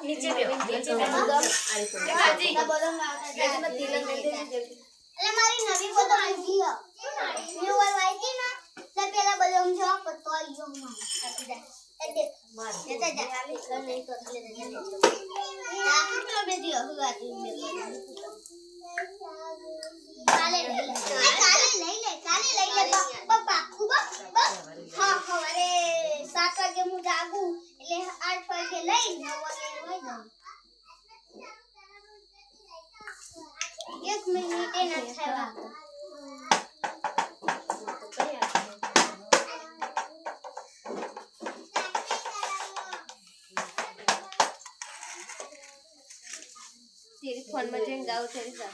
नीचे बेहो नीचे बेहो काजी बदम लावता तिलक दे दे એટલે મારી નવી બદમ આવી ગયો ન્યુ વાર વાઈતી ના એટલે પેલા બદમ જો પતો આવ્યો માં એ દેખ માર લેતા જા નહીં તો લે દે આ કેટલો બે દિયો હુગાતી મે કાલે લઈ લે પપ્પા ખૂબ હા હવારે 7 વાગે હું જાગું એટલે 8 વાગે લઈ 9 વાગે હોઈ જાઉં 1 મિનિટ ન થવા तेरी फोन में जेन गाओ तेरी सा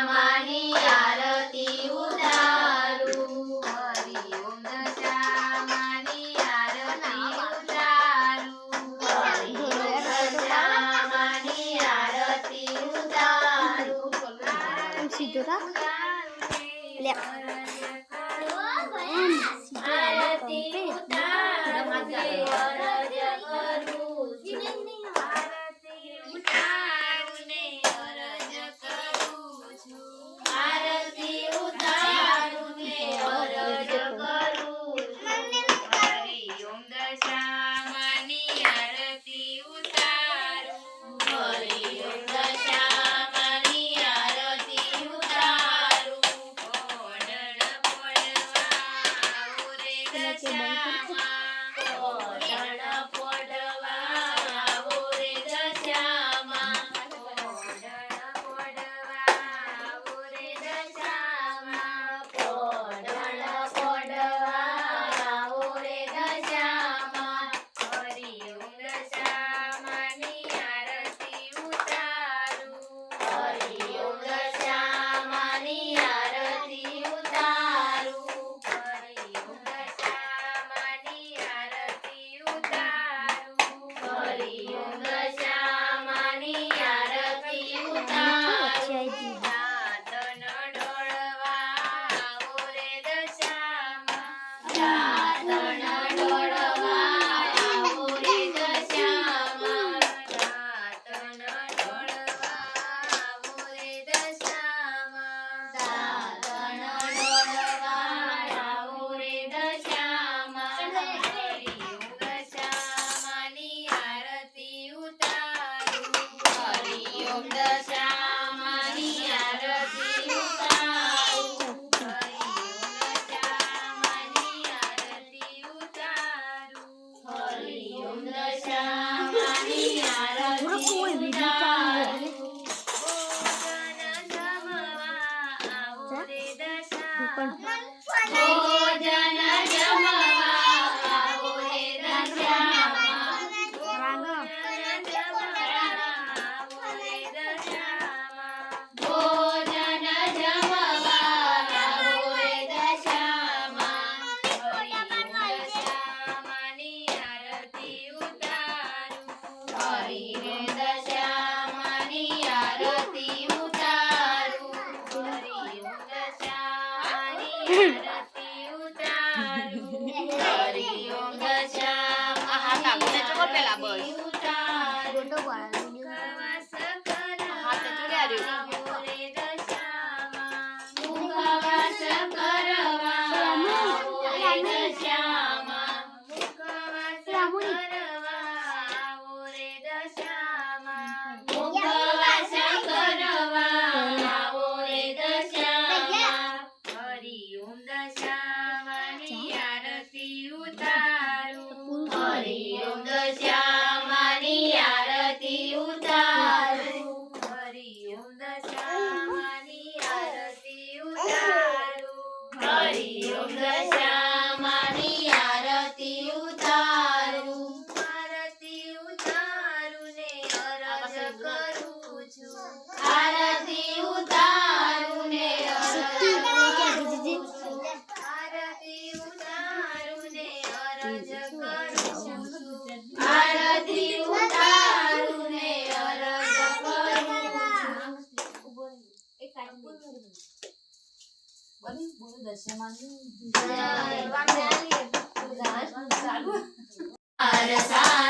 मानी आरती उतारू हरि ओम दशामानी आरती उतारू हरि ओम दशामानी आरती उतारू सीधो था ले आरती उतारू अरज करू Arasa